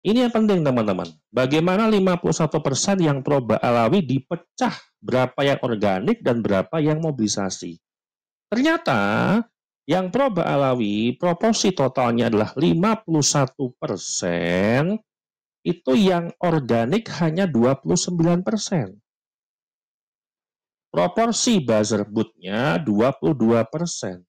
Ini yang penting teman-teman. Bagaimana 51% yang Proba Alawi dipecah berapa yang organik dan berapa yang mobilisasi. Ternyata yang Proba Alawi proporsi totalnya adalah 51%, itu yang organik hanya 29%. Proporsi buzzer bootnya 22%.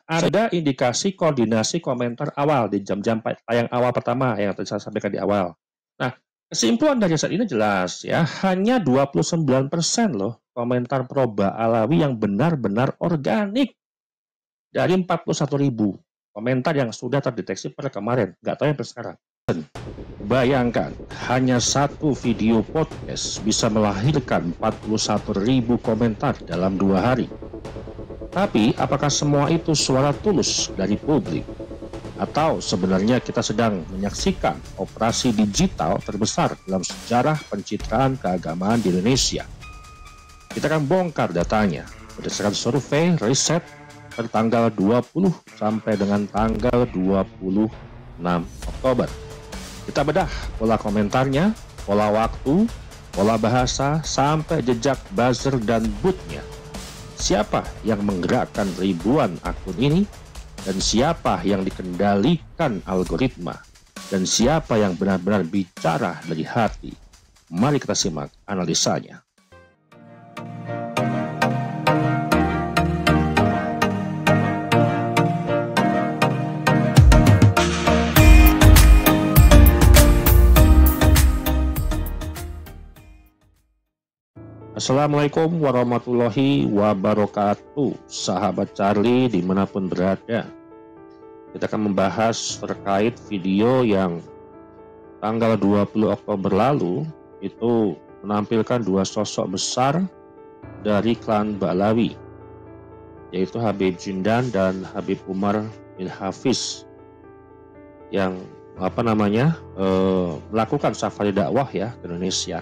Ada indikasi koordinasi komentar awal di jam-jam tayang awal pertama yang tadi saya sampaikan di awal. Nah, kesimpulan dari riset ini jelas ya, hanya 29% loh komentar Proba Alawi yang benar-benar organik dari 41.000 komentar yang sudah terdeteksi per kemarin, nggak tahu yang per sekarang. Bayangkan, hanya satu video podcast bisa melahirkan 41.000 komentar dalam 2 hari. Tapi, apakah semua itu suara tulus dari publik? Atau sebenarnya kita sedang menyaksikan operasi digital terbesar dalam sejarah pencitraan keagamaan di Indonesia? Kita akan bongkar datanya berdasarkan survei riset tertanggal 20 sampai dengan tanggal 26 Oktober. Kita bedah pola komentarnya, pola waktu, pola bahasa, sampai jejak buzzer dan bootnya. Siapa yang menggerakkan ribuan akun ini, dan siapa yang dikendalikan algoritma, dan siapa yang benar-benar bicara dari hati. Mari kita simak analisanya. Assalamualaikum warahmatullahi wabarakatuh, sahabat Charlie dimanapun berada. Kita akan membahas terkait video yang tanggal 20 Oktober lalu itu menampilkan dua sosok besar dari klan Ba'alawi, yaitu Habib Jindan dan Habib Umar bin Hafiz, yang melakukan safari dakwah ya ke Indonesia.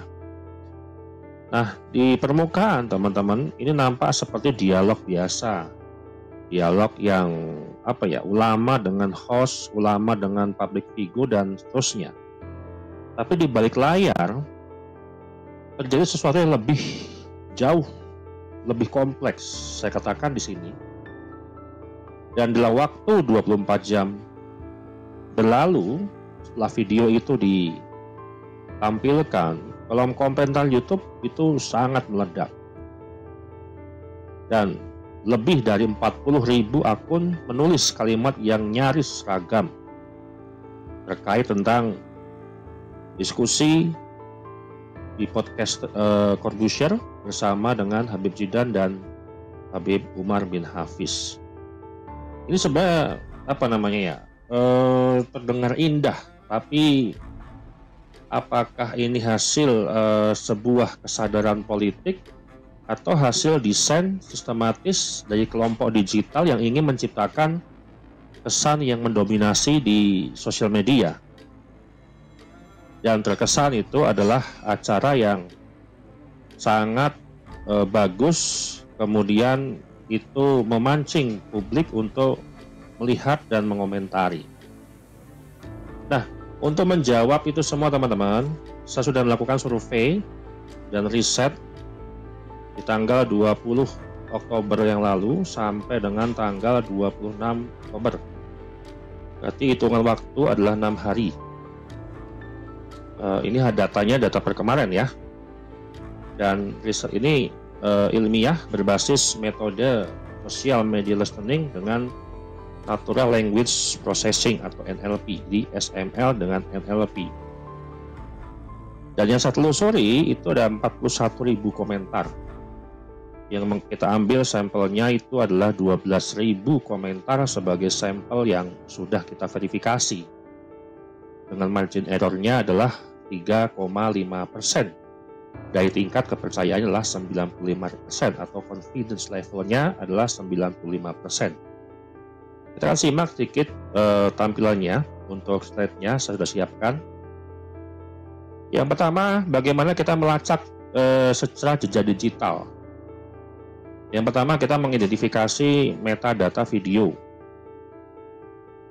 Nah, di permukaan teman-teman ini nampak seperti dialog biasa. Dialog yang ulama dengan host, ulama dengan public figure dan seterusnya. Tapi di balik layar terjadi sesuatu yang lebih jauh, lebih kompleks, saya katakan di sini. Dan dalam waktu 24 jam berlalu setelah video itu ditampilkan, kolom komentar YouTube itu sangat meledak. Dan lebih dari 40.000 akun menulis kalimat yang nyaris seragam terkait tentang diskusi di podcast Corbusier bersama dengan Habib Jindan dan Habib Umar bin Hafiz. Ini sebenarnya terdengar indah, tapi apakah ini hasil sebuah kesadaran politik atau hasil desain sistematis dari kelompok digital yang ingin menciptakan kesan yang mendominasi di sosial media? Dan terkesan itu adalah acara yang sangat bagus, kemudian itu memancing publik untuk melihat dan mengomentari. Nah, untuk menjawab itu semua teman-teman, saya sudah melakukan survei dan riset di tanggal 20 Oktober yang lalu sampai dengan tanggal 26 Oktober. Berarti hitungan waktu adalah 6 hari. Ini datanya data per kemarin ya. Dan riset ini ilmiah berbasis metode social media listening dengan Natural Language Processing atau NLP, di SML dengan NLP. Dan yang saya telusuri itu ada 41.000 komentar. Yang kita ambil sampelnya itu adalah 12.000 komentar sebagai sampel yang sudah kita verifikasi. Dengan margin errornya adalah 3,5%. Dari tingkat kepercayaan adalah 95% atau confidence levelnya adalah 95%. Kita akan simak sedikit tampilannya. Untuk slide-nya saya sudah siapkan. Yang pertama, bagaimana kita melacak secara jejak digital. Yang pertama, kita mengidentifikasi metadata video.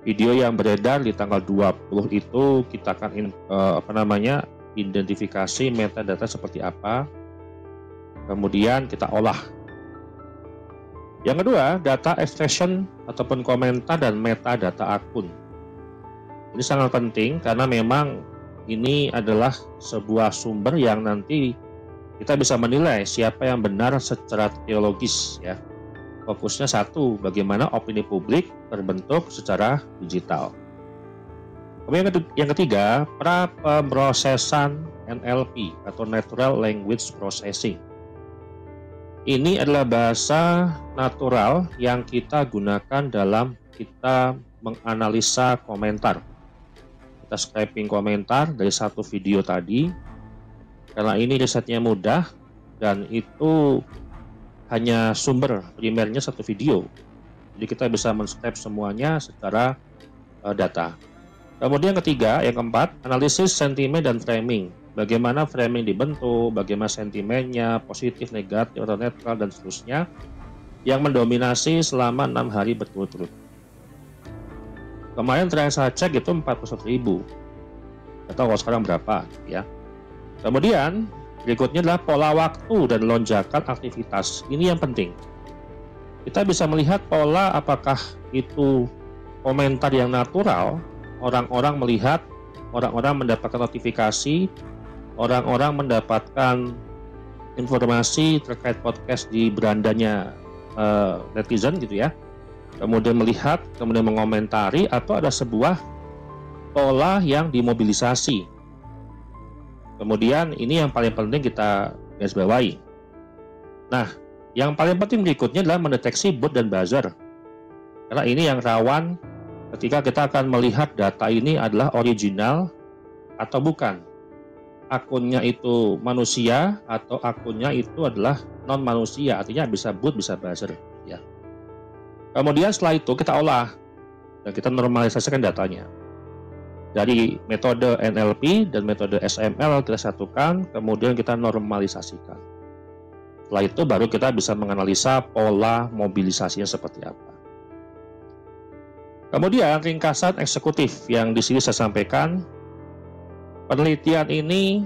Video yang beredar di tanggal 20 itu kita akan identifikasi metadata seperti apa, kemudian kita olah. Yang kedua, data extraction ataupun komentar dan metadata akun. Ini sangat penting karena memang ini adalah sebuah sumber yang nanti kita bisa menilai siapa yang benar secara teologis ya. Fokusnya satu, bagaimana opini publik terbentuk secara digital. Kemudian yang ketiga, pra-pemrosesan NLP atau Natural Language Processing. Ini adalah bahasa natural yang kita gunakan dalam kita menganalisa komentar. Kita scraping komentar dari satu video tadi, karena ini risetnya mudah dan itu hanya sumber primernya satu video. Jadi kita bisa men-scrape semuanya secara data. Kemudian ketiga, yang keempat, analisis sentimen dan framing. Bagaimana framing dibentuk, bagaimana sentimennya, positif, negatif, atau netral, dan seterusnya, yang mendominasi selama 6 hari berturut-turut. Kemarin terakhir saya cek itu 41.000. Nggak tahu kalau sekarang berapa ya. Kemudian berikutnya adalah pola waktu dan lonjakan aktivitas. Ini yang penting. Kita bisa melihat pola apakah itu komentar yang natural, orang-orang melihat, orang-orang mendapatkan notifikasi, orang-orang mendapatkan informasi terkait podcast di berandanya netizen gitu ya. Kemudian melihat, kemudian mengomentari, atau ada sebuah pola yang dimobilisasi. Kemudian ini yang paling penting kita garis bawahi. Nah, yang paling penting berikutnya adalah mendeteksi bot dan buzzer. Karena ini yang rawan ketika kita akan melihat data ini adalah original atau bukan. Akunnya itu manusia atau akunnya itu adalah non manusia, artinya bisa bot, bisa buzzer ya. Kemudian setelah itu kita olah dan kita normalisasikan datanya. Dari metode NLP dan metode SML kita satukan, kemudian kita normalisasikan. Setelah itu baru kita bisa menganalisa pola mobilisasinya seperti apa. Kemudian ringkasan eksekutif yang di sini saya sampaikan, penelitian ini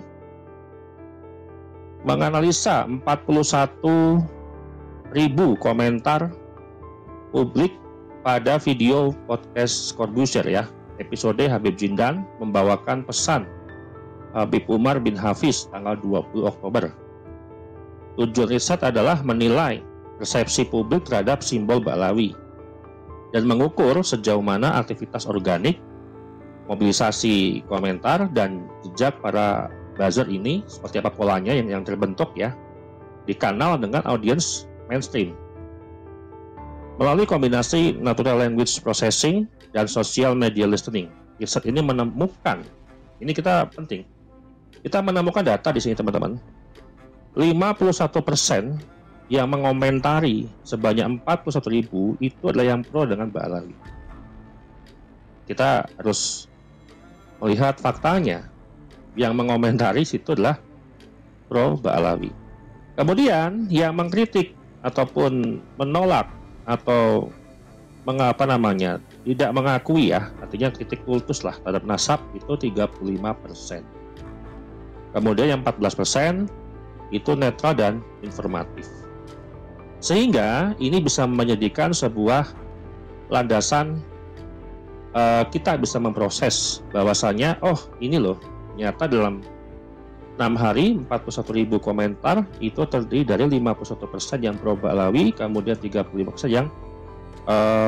menganalisa 41.000 komentar publik pada video podcast Corbusier ya. Episode Habib Jindan membawakan pesan Habib Umar bin Hafiz tanggal 20 Oktober. Tujuan riset adalah menilai persepsi publik terhadap simbol Ba'alawi dan mengukur sejauh mana aktivitas organik, mobilisasi komentar, dan jejak para buzzer ini seperti apa polanya yang terbentuk ya di kanal dengan audiens mainstream. Melalui kombinasi natural language processing dan social media listening, riset ini menemukan, ini kita penting, kita menemukan data di sini teman-teman, 51% yang mengomentari sebanyak 41.000 itu adalah yang pro dengan Ba'alawi. Kita harus melihat faktanya, yang mengomentari situ adalah pro Ba'alawi. Kemudian yang mengkritik ataupun menolak atau tidak mengakui ya, artinya kritik kultus lah terhadap nasab itu 35%. Kemudian yang 14% itu netral dan informatif. Sehingga ini bisa menjadikan sebuah landasan kita bisa memproses bahwasanya ini loh, ternyata dalam 6 hari 41.000 komentar itu terdiri dari 51% yang pro Ba'alawi, kemudian 35% yang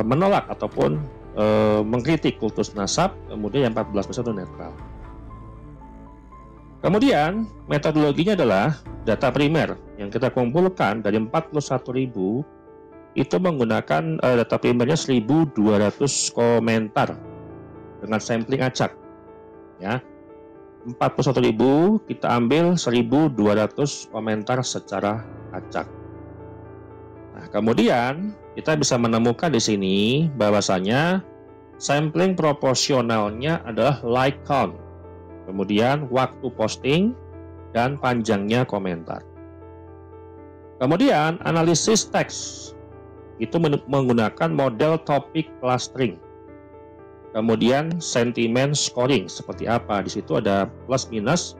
menolak ataupun mengkritik kultus nasab, kemudian yang 14% itu netral. Kemudian metodologinya adalah data primer yang kita kumpulkan dari 41.000 itu menggunakan data primernya 1.200 komentar dengan sampling acak ya. 41.000 kita ambil 1.200 komentar secara acak. Nah, kemudian kita bisa menemukan di sini bahwasanya sampling proporsionalnya adalah like count, kemudian waktu posting, dan panjangnya komentar. Kemudian analisis teks itu menggunakan model topic clustering. Kemudian sentimen scoring seperti apa? Di situ ada plus minus,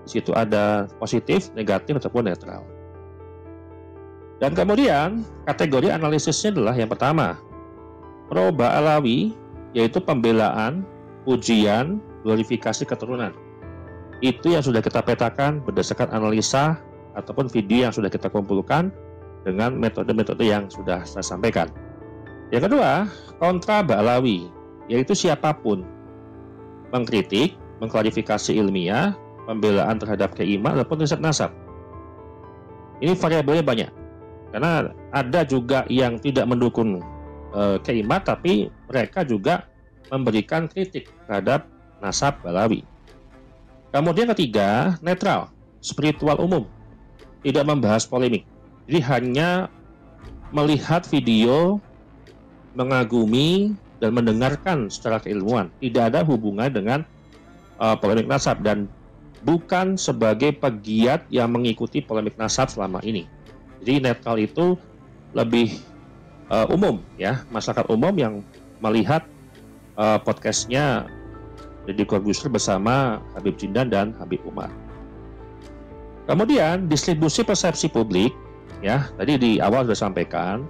di situ ada positif, negatif ataupun netral. Dan kemudian kategori analisisnya adalah yang pertama, pro Ba'alawi, yaitu pembelaan, pujian, glorifikasi keturunan. Itu yang sudah kita petakan berdasarkan analisa ataupun video yang sudah kita kumpulkan dengan metode-metode yang sudah saya sampaikan. Yang kedua, kontra Ba'alawi, yaitu siapapun mengkritik, mengklarifikasi ilmiah, pembelaan terhadap keiman ataupun riset nasab. Ini variabelnya banyak, karena ada juga yang tidak mendukung keiman, tapi mereka juga memberikan kritik terhadap nasab Ba'alawi. Kemudian ketiga, netral, spiritual umum, tidak membahas polemik. Jadi hanya melihat video, mengagumi, dan mendengarkan secara keilmuan. Tidak ada hubungan dengan polemik nasab dan bukan sebagai pegiat yang mengikuti polemik nasab selama ini. Jadi netral itu lebih umum, ya, masyarakat umum yang melihat podcastnya Deddy Corbuzier bersama Habib Jindan dan Habib Umar. Kemudian distribusi persepsi publik, ya, tadi di awal sudah sampaikan,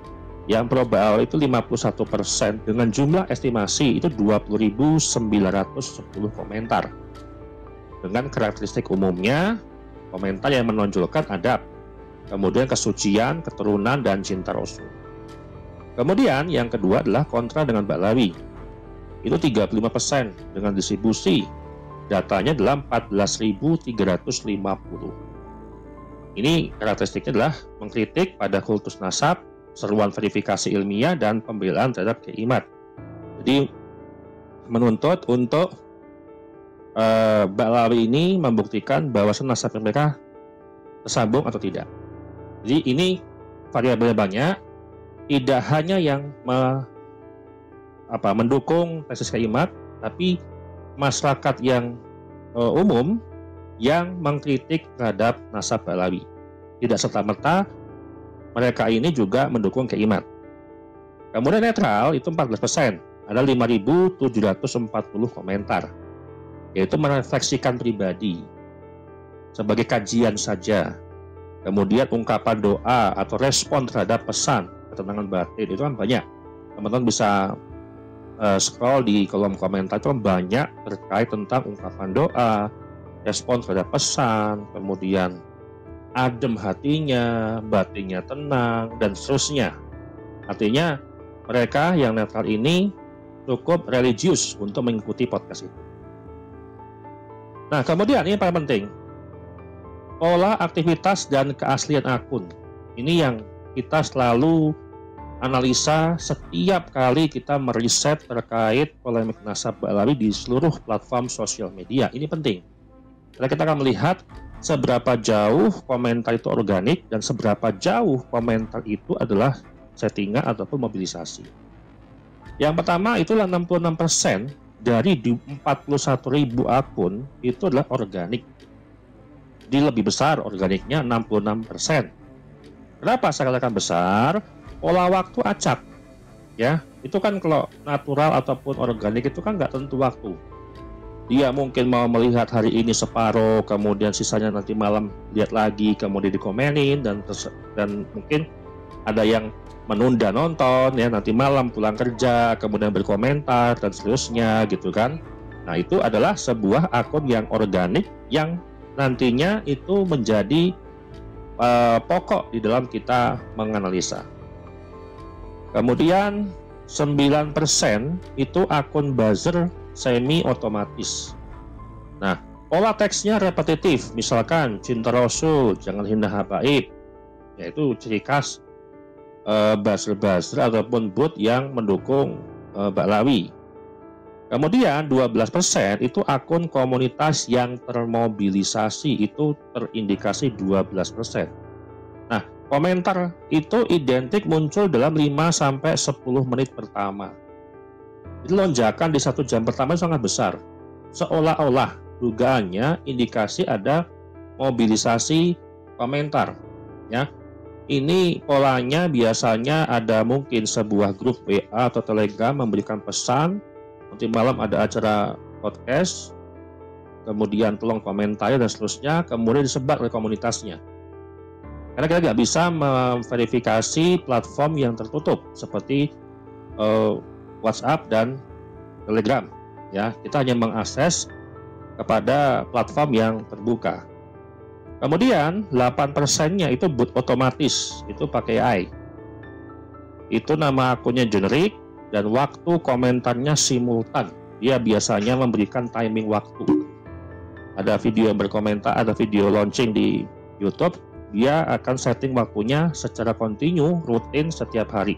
yang pro Ba'alawi itu 51% dengan jumlah estimasi itu 20.910 komentar. Dengan karakteristik umumnya, komentar yang menonjolkan adab, kemudian kesucian, keturunan, dan cinta Rasul. Kemudian yang kedua adalah kontra dengan Ba'alawi. Itu 35% dengan distribusi datanya adalah 14.350. Ini karakteristiknya adalah mengkritik pada kultus nasab, seruan verifikasi ilmiah, dan pembelaan terhadap keiman. Jadi menuntut untuk Ba'alawi ini membuktikan bahwa nasab mereka tersambung atau tidak. Jadi ini variabelnya banyak, tidak hanya yang mendukung tesis keiman, tapi masyarakat yang umum yang mengkritik terhadap nasab Ba'alawi. Tidak serta-merta mereka ini juga mendukung keiman. Kemudian netral itu 14%, ada 5.740 komentar, yaitu merefleksikan pribadi sebagai kajian saja. Kemudian ungkapan doa atau respon terhadap pesan ketenangan batin itu kan banyak. Teman-teman bisa scroll di kolom komentar, itu kan banyak terkait tentang ungkapan doa, respon terhadap pesan, kemudian adem hatinya, batinnya tenang, dan seterusnya. Artinya mereka yang netral ini cukup religius untuk mengikuti podcast itu. Nah, kemudian ini paling penting, pola aktivitas dan keaslian akun. Ini yang kita selalu analisa setiap kali kita meriset terkait polemik nasab Ba'alawi di seluruh platform sosial media. Ini penting, karena kita akan melihat seberapa jauh komentar itu organik dan seberapa jauh komentar itu adalah settingan ataupun mobilisasi. Yang pertama itulah 66% dari 41.000 akun itu adalah organik. Jadi lebih besar organiknya 66%. Kenapa saya katakan besar? Pola waktu acak, ya. Itu kan kalau natural ataupun organik itu kan nggak tentu waktu. Dia mungkin mau melihat hari ini separuh, kemudian sisanya nanti malam lihat lagi, kemudian dikomenin, dan mungkin ada yang menunda nonton, ya, nanti malam pulang kerja, kemudian berkomentar, dan seterusnya, gitu kan. Nah, itu adalah sebuah akun yang organik, yang nantinya itu menjadi pokok di dalam kita menganalisa. Kemudian 9% itu akun buzzer semi otomatis. Nah, pola teksnya repetitif, misalkan cinta Rasul, jangan hina habaib, yaitu ciri khas buzzer-buzzer ataupun bot yang mendukung Ba'alawi. Kemudian 12% itu akun komunitas yang termobilisasi, itu terindikasi 12%. Nah, komentar itu identik muncul dalam 5-10 menit pertama. Jadi lonjakan di 1 jam pertama sangat besar. Seolah-olah dugaannya indikasi ada mobilisasi komentar, ya. Ini polanya biasanya ada mungkin sebuah grup WA atau Telegram memberikan pesan, nanti malam ada acara podcast, kemudian tolong komentar dan seterusnya, kemudian disebar oleh komunitasnya. Karena kita nggak bisa memverifikasi platform yang tertutup seperti WhatsApp dan Telegram. Ya, kita hanya mengakses kepada platform yang terbuka. Kemudian 8%-nya itu boot otomatis, itu pakai AI. Itu nama akunnya generik dan waktu komentarnya simultan. Dia biasanya memberikan timing waktu. Ada video yang berkomentar, ada video launching di YouTube, dia akan setting waktunya secara kontinu, rutin setiap hari.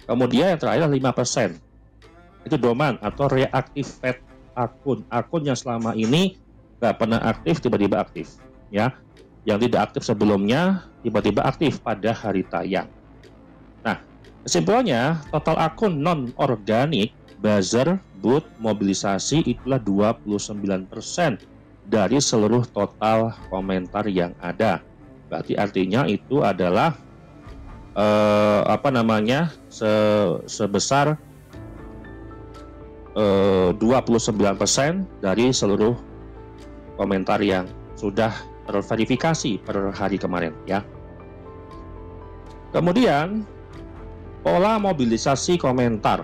Kemudian yang terakhir 5%. Itu dormant atau reactivate akun. Akun yang selama ini nggak pernah aktif, tiba-tiba aktif. Ya, yang tidak aktif sebelumnya tiba-tiba aktif pada hari tayang. Nah, kesimpulannya total akun non-organik, buzzer, boot, mobilisasi itulah 29% dari seluruh total komentar yang ada. Berarti artinya itu adalah sebesar 29% dari seluruh komentar yang sudah terverifikasi per hari kemarin ya. Kemudian pola mobilisasi komentar.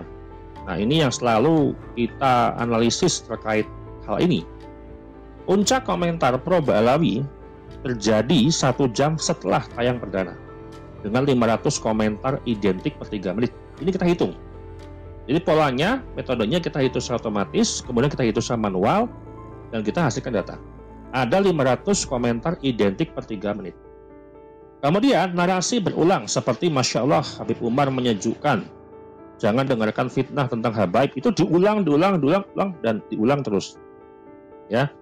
Nah, ini yang selalu kita analisis terkait hal ini. Puncak komentar pro Ba'alawi terjadi 1 jam setelah tayang perdana dengan 500 komentar identik per 3 menit. Ini kita hitung. Jadi polanya, metodenya kita hitung secara otomatis, kemudian kita hitung secara manual, dan kita hasilkan data. Ada 500 komentar identik per 3 menit. Kemudian narasi berulang seperti Masya Allah Habib Umar menyejukkan. Jangan dengarkan fitnah tentang habaib, itu diulang dan diulang terus. Ya,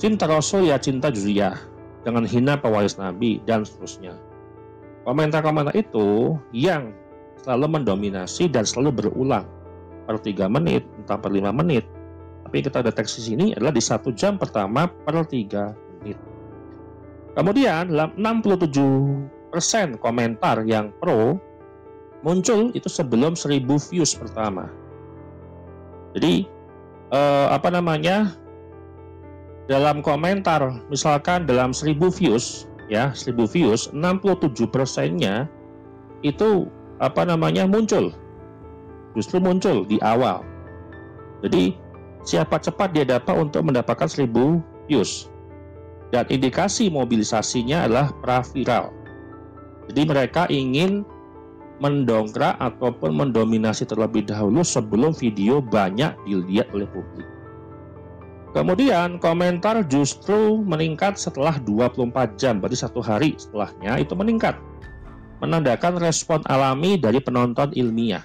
cinta Rasul ya cinta Juriyah, jangan hina pewaris Nabi dan seterusnya. Komentar-komentar itu yang selalu mendominasi dan selalu berulang per 3 menit, entah per 5 menit. Tapi kita deteksi sini adalah di 1 jam pertama per 3 menit. Kemudian 67% komentar yang pro muncul itu sebelum 1000 views pertama. Jadi dalam komentar misalkan dalam 1000 views ya, 1000 views 67%-nya itu justru muncul di awal. Jadi siapa cepat dia dapat untuk mendapatkan 1000 views. Dan indikasi mobilisasinya adalah praviral. Jadi mereka ingin mendongkrak ataupun mendominasi terlebih dahulu sebelum video banyak dilihat oleh publik. Kemudian komentar justru meningkat setelah 24 jam, berarti 1 hari setelahnya itu meningkat. Menandakan respon alami dari penonton ilmiah.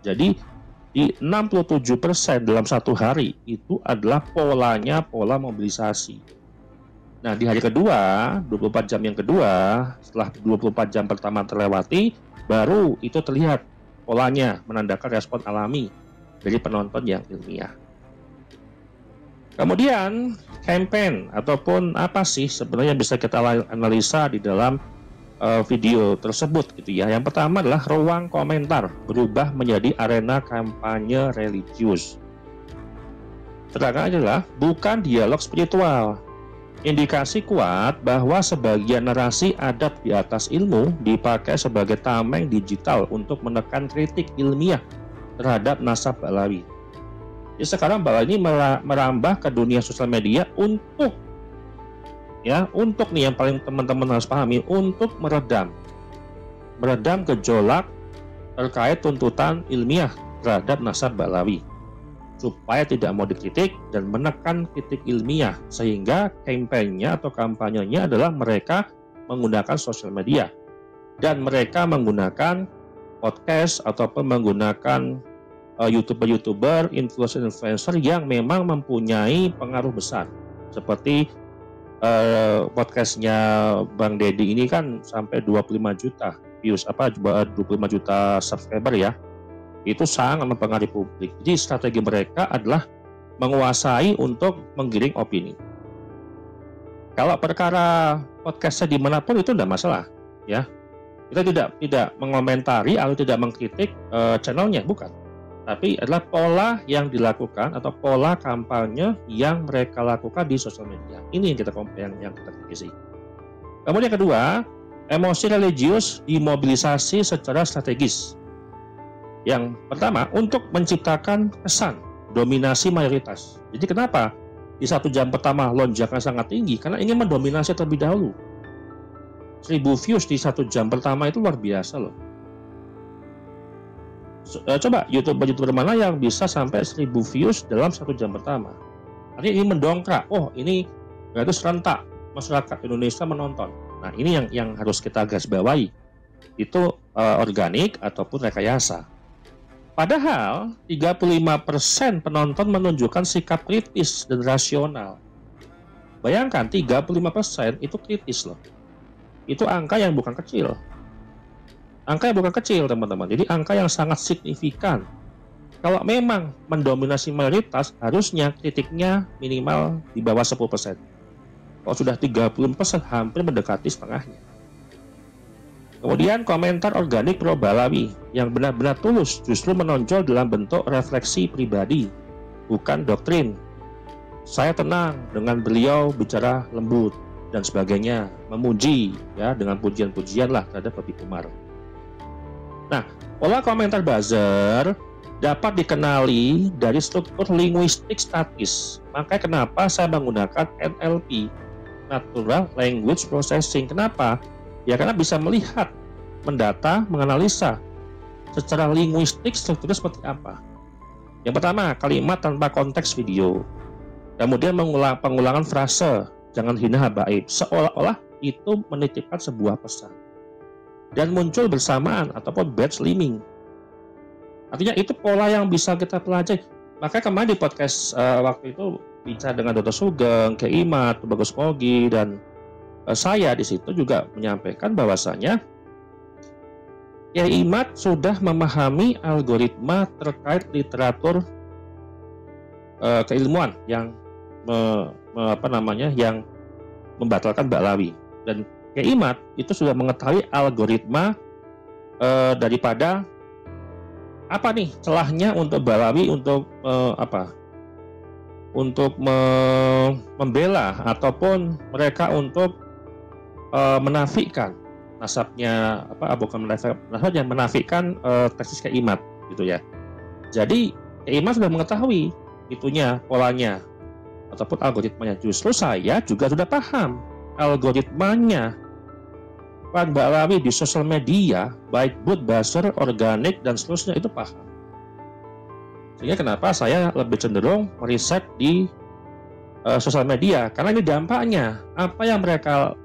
Jadi di 67% dalam 1 hari itu adalah pola mobilisasi. Nah, di hari kedua, 24 jam yang kedua, setelah 24 jam pertama terlewati, baru itu terlihat polanya menandakan respon alami dari penonton yang ilmiah. Kemudian, campaign ataupun apa sih sebenarnya bisa kita analisa di dalam video tersebut gitu ya. Yang pertama adalah ruang komentar berubah menjadi arena kampanye religius. Terangkan adalah bukan dialog spiritual. Indikasi kuat bahwa sebagian narasi adab di atas ilmu dipakai sebagai tameng digital untuk menekan kritik ilmiah terhadap nasab Ba'alawi. Jadi sekarang Ba'alawi ini merambah ke dunia sosial media untuk nih yang paling teman-teman harus pahami, untuk meredam gejolak terkait tuntutan ilmiah terhadap nasab Ba'alawi, supaya tidak mau dikritik dan menekan kritik ilmiah, sehingga kampanye atau kampanyenya adalah mereka menggunakan sosial media dan mereka menggunakan podcast ataupun menggunakan YouTuber, influencer yang memang mempunyai pengaruh besar. Seperti podcastnya Bang Deddy ini kan sampai 25 juta views, 25 juta subscriber ya. Itu sangat mempengaruhi publik. Jadi strategi mereka adalah menguasai untuk menggiring opini. Kalau perkara podcastnya dimanapun itu tidak masalah, ya. Kita tidak mengomentari atau tidak mengkritik channelnya, bukan. tapi adalah pola yang dilakukan atau pola kampanye yang mereka lakukan di sosial media. Ini yang kita kritisi. Kemudian yang kedua, emosi religius dimobilisasi secara strategis. Yang pertama, untuk menciptakan kesan dominasi mayoritas. Jadi kenapa di 1 jam pertama lonjakan sangat tinggi? Karena ingin mendominasi terlebih dahulu. 1000 views di 1 jam pertama itu luar biasa loh. Coba YouTuber mana yang bisa sampai 1000 views dalam 1 jam pertama. Artinya ini mendongkrak, oh ini berarti serentak masyarakat Indonesia menonton. Nah ini yang harus kita garis bawahi. Itu organik ataupun rekayasa. Padahal 35% penonton menunjukkan sikap kritis dan rasional. Bayangkan 35% itu kritis loh. Itu angka yang bukan kecil. Angka yang bukan kecil teman-teman, jadi angka yang sangat signifikan. Kalau memang mendominasi mayoritas, harusnya kritiknya minimal di bawah 10%. Kalau sudah 30%, hampir mendekati setengahnya. Kemudian komentar organik pro Balawi yang benar-benar tulus justru menonjol dalam bentuk refleksi pribadi, bukan doktrin. Saya tenang dengan beliau bicara lembut dan sebagainya, memuji ya dengan pujian-pujian lah terhadap Bobby Umar. Nah, pola komentar buzzer dapat dikenali dari struktur linguistik statis. Makanya kenapa saya menggunakan NLP, Natural Language Processing. Kenapa? Ya karena bisa melihat, mendata, menganalisa secara linguistik strukturnya seperti apa. Yang pertama, kalimat tanpa konteks video. Kemudian pengulangan frase, jangan hina habaib, seolah-olah itu menitipkan sebuah pesan. Dan muncul bersamaan ataupun batch slimming. Artinya itu pola yang bisa kita pelajari. Makanya kemarin di podcast waktu itu bicara dengan Dr. Sugeng, Kiai Imat, Bagus Mogi, dan saya di situ juga menyampaikan bahwasanya Kiai Imat sudah memahami algoritma terkait literatur keilmuan yang yang membatalkan Ba'lawi, dan Kiai Imat itu sudah mengetahui algoritma daripada apa nih celahnya untuk Ba'lawi untuk untuk membela ataupun mereka untuk menafikan nasabnya bukan nasabnya menafikan tesis Kiai Imat gitu ya. Jadi Kiai Imat sudah mengetahui itunya, polanya ataupun algoritmanya. Justru saya juga sudah paham algoritmanya Pak Ba'lawi di sosial media, baik bot, buzzer, organik, dan seterusnya itu paham. Sehingga kenapa saya lebih cenderung meriset di sosial media, karena ini dampaknya apa yang mereka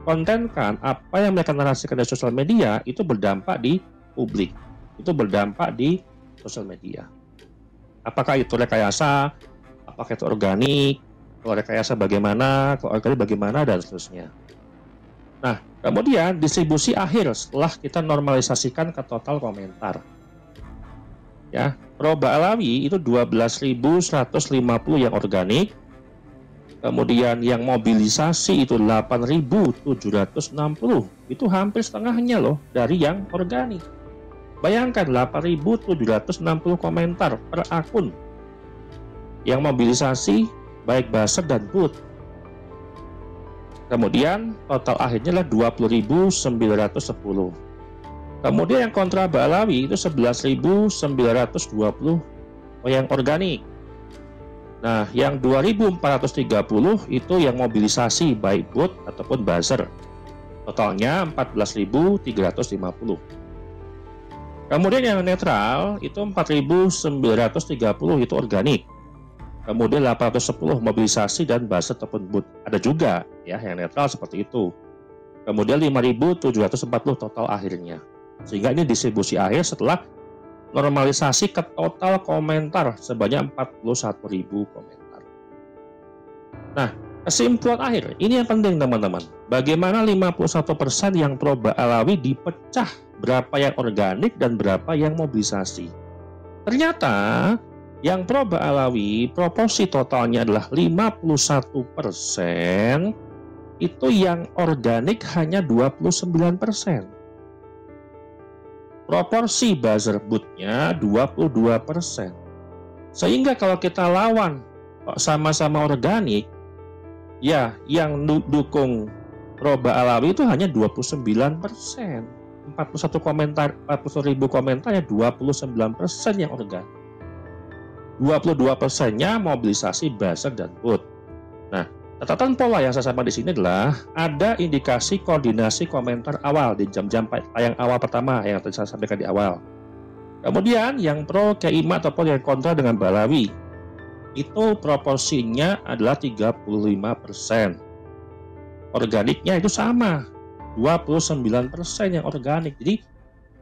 kontenkan, apa yang mereka narasikan di sosial media itu berdampak di publik, itu berdampak di sosial media. Apakah itu rekayasa, apakah itu organik, kalau rekayasa bagaimana, kalau organik bagaimana, dan seterusnya. Nah, kemudian distribusi akhir setelah kita normalisasikan ke total komentar. Ya, pro Ba'lawi itu 12.150 yang organik. Kemudian yang mobilisasi itu 8.760. Itu hampir setengahnya loh dari yang organik. Bayangkan 8.760 komentar per akun. Yang mobilisasi baik buzzer dan bot. Kemudian total akhirnya adalah 20.910. Kemudian yang kontra Ba'lawi itu 11.920 yang organik. Nah, yang 2.430 itu yang mobilisasi baik bot ataupun buzzer. Totalnya 14.350. Kemudian yang netral itu 4.930 itu organik. Kemudian 810 mobilisasi dan buzzer ataupun bot. Ada juga ya yang netral seperti itu. Kemudian 5.740 total akhirnya. Sehingga ini distribusi akhir setelah normalisasi ke total komentar sebanyak 41.000 komentar. Nah, kesimpulan akhir ini yang penting teman-teman. Bagaimana 51% yang pro Ba'lawi dipecah berapa yang organik dan berapa yang mobilisasi. Ternyata yang pro Ba'lawi proporsi totalnya adalah 51%, itu yang organik hanya 29%. proporsi buzzer bootnya 22%. Sehingga kalau kita lawan sama-sama organik, ya yang dukung Roba Alawi itu hanya 29%. 41 komentar, 40.000 komentar ya 29% yang organik. 22%-nya mobilisasi buzzer dan boot. Nah, catatan pola yang saya sampaikan di sini adalah ada indikasi koordinasi komentar awal di jam-jam tayang awal pertama yang tadi saya sampaikan di awal. Kemudian yang pro Kiai Ima ataupun yang kontra dengan Balawi itu proporsinya adalah 35%. Organiknya itu sama, 29% yang organik. Jadi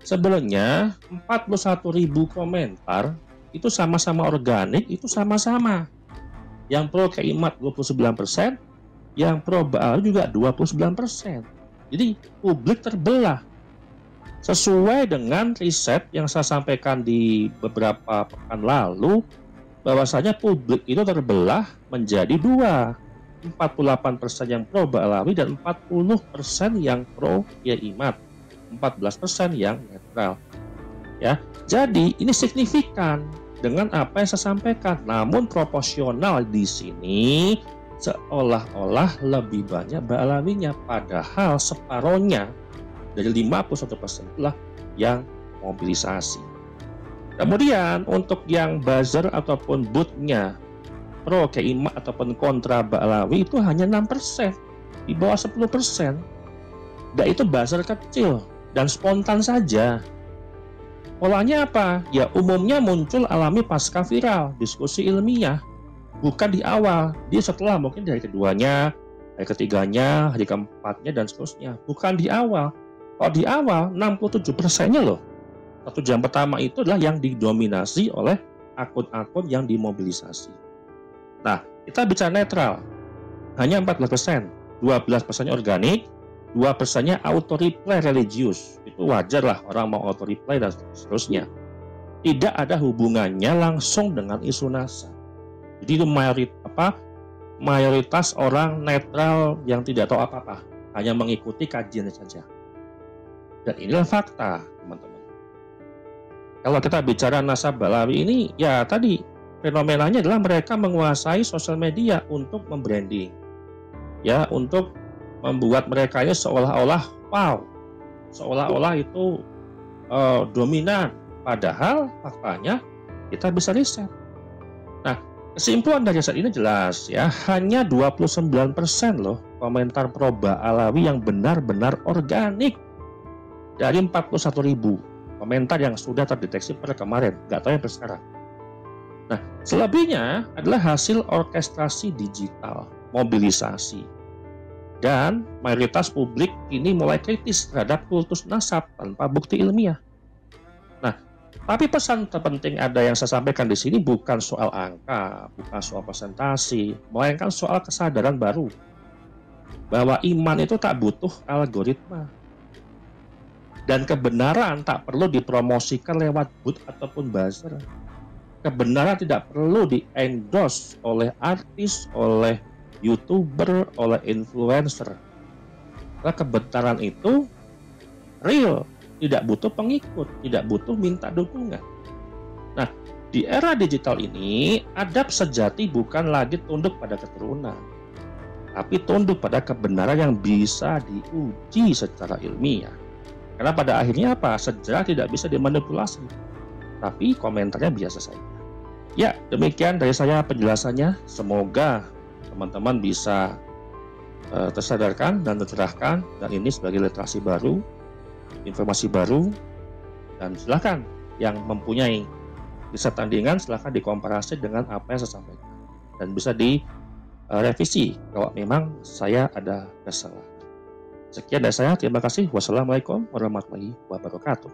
sebenarnya 41.000 komentar itu sama-sama organik, itu sama-sama. Yang pro Kiai Ima 29%, yang pro Ba'al juga 29%. Jadi publik terbelah. Sesuai dengan riset yang saya sampaikan di beberapa pekan lalu, bahwasanya publik itu terbelah menjadi dua. 48% yang pro Ba'alawi dan 40% yang pro Kiai Imad. 14% yang netral. Ya, jadi ini signifikan dengan apa yang saya sampaikan, namun proporsional di sini seolah-olah lebih banyak Ba'alawinya, padahal separohnya dari 51% itulah yang mobilisasi. Kemudian untuk yang buzzer ataupun bootnya pro Kiai Ima ataupun kontra Ba'alawi itu hanya 6%, di bawah 10%. Dan itu buzzer kecil dan spontan saja. Polanya apa? Ya umumnya muncul alami pasca viral, diskusi ilmiah. Bukan di awal, dia setelah mungkin dari keduanya, hari ketiganya, hari keempatnya, dan seterusnya. Bukan di awal. Kalau di awal, 67%-nya loh. 1 jam pertama itu adalah yang didominasi oleh akun-akun yang dimobilisasi. Nah, kita bicara netral. Hanya 14%. 12%-nya organik, 2%-nya auto-reply religius. Itu wajar lah orang mau auto-reply dan seterusnya. Tidak ada hubungannya langsung dengan isu NASA. Jadi itu mayoritas orang netral yang tidak tahu apa-apa. Hanya mengikuti kajian saja. Dan inilah fakta, teman-teman. Kalau kita bicara NASA Ba'alawi ini, ya tadi fenomenanya adalah mereka menguasai sosial media untuk membranding. Ya, untuk membuat mereka ini seolah-olah wow, seolah-olah itu dominan, padahal faktanya kita bisa riset. Nah, kesimpulan dari riset ini jelas ya, hanya 29% loh komentar pro Ba'alawi yang benar-benar organik dari 41.000 komentar yang sudah terdeteksi pada kemarin, nggak tahu yang sekarang. Nah, selebihnya adalah hasil orkestrasi digital, mobilisasi. Dan mayoritas publik ini mulai kritis terhadap kultus nasab tanpa bukti ilmiah. Nah, tapi pesan terpenting ada yang saya sampaikan di sini bukan soal angka, bukan soal presentasi, melainkan soal kesadaran baru bahwa iman itu tak butuh algoritma. Dan kebenaran tak perlu dipromosikan lewat booth ataupun buzzer. Kebenaran tidak perlu di-endorse oleh artis, oleh YouTuber, oleh influencer. Karena kebenaran itu real, tidak butuh pengikut, tidak butuh minta dukungan. Nah, di era digital ini, adab sejati bukan lagi tunduk pada keturunan, tapi tunduk pada kebenaran yang bisa diuji secara ilmiah. Karena pada akhirnya apa? Sejarah tidak bisa dimanipulasi, tapi komentarnya biasa saja. Ya, demikian dari saya penjelasannya. Semoga teman-teman bisa tersadarkan dan tercerahkan, dan ini sebagai literasi baru, informasi baru, dan silakan yang mempunyai riset tandingan silakan dikomparasi dengan apa yang saya sampaikan dan bisa direvisi kalau memang saya ada kesalahan. Sekian dari saya, terima kasih. Wassalamualaikum warahmatullahi wabarakatuh.